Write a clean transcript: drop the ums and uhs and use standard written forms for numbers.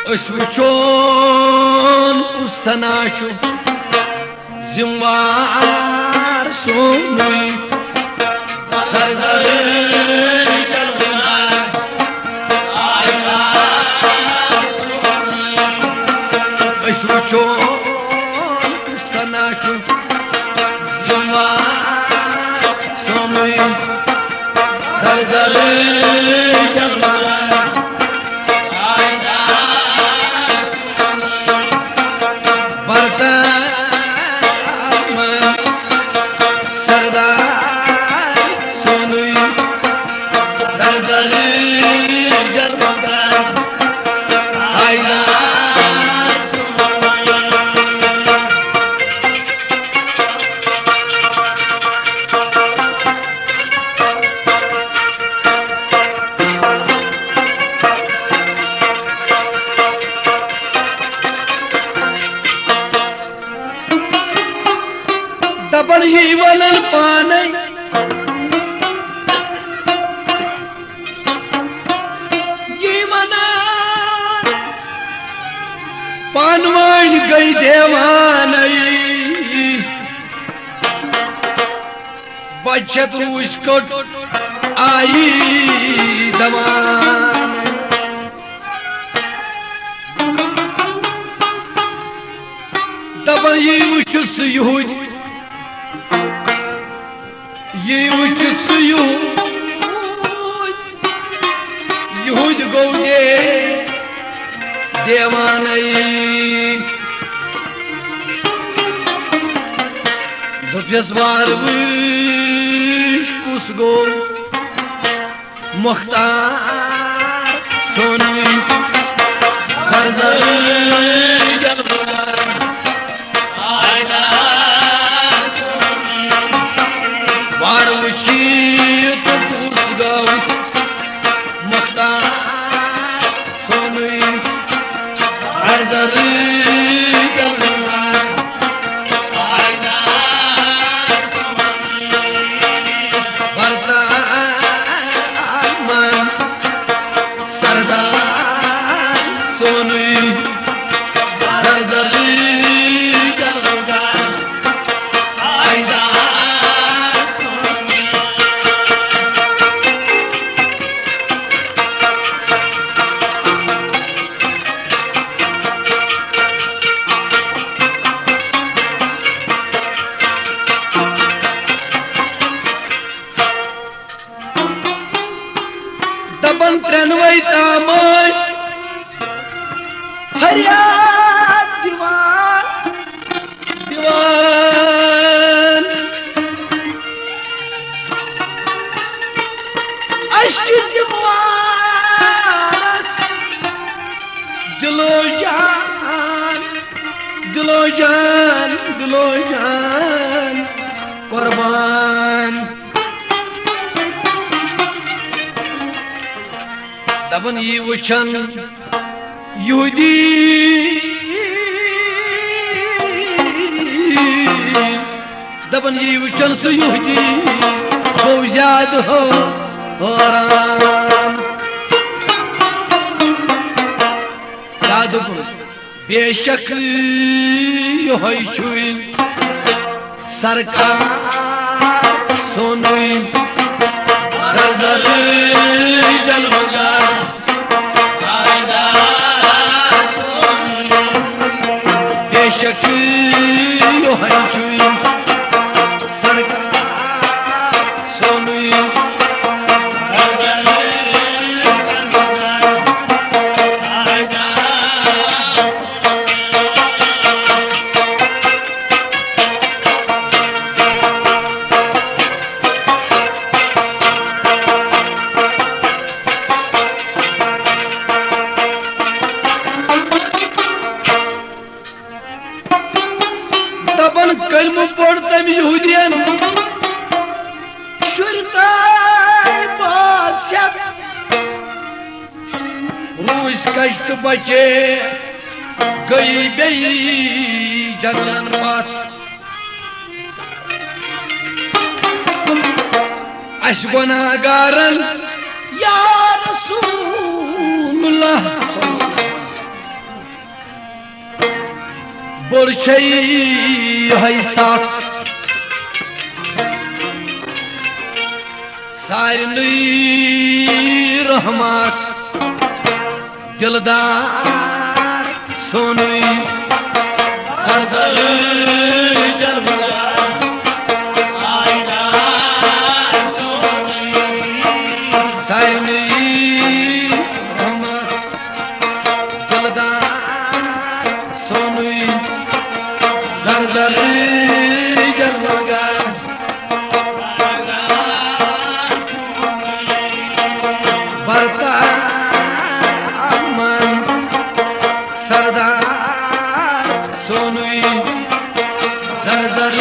वुचोन सना जिम्वार सोनुई सरदर वुचोन सना जिम्वार सोनुई सरदर दबन ही वलन पाने पानवान गई देवान बचत रूस को आई दवान दबन ये वुचुत यहूद ये वुचुत यहूद गो देवान दोपस वार कुस गो मुख्तार सोनुई सरदर वार वुची तो कुस गो मुख्तार सोनुई सरदर दबन त्रेनवई तामश फरियाद दीवान दीवान अष्ट जिम्वारस दिलो जान दिलो जान दिलो जान कुर्बान दबन ये वुचन यहूदी दबन ये वुचन सु यहूदी गो ज्याद हो राम याद बेशक यही छुई सरकार सोनुई सरदर जलमगार बेशक यही छुई सरकार सोनुई दबन कलम पढ़ तम यहूदियन शुरताय बादशाह रूस कष्ट बचे गई बेई जंगलन बात अश गुनाहगारन या रसूलुल्लाह बोल शई है साथ सारनी रहमत दिलदार सोनुई सरदर सारनी रहमत दिलदार सोनुई सरदर जलमगार बरता अमन सरदार सोनुई सरदर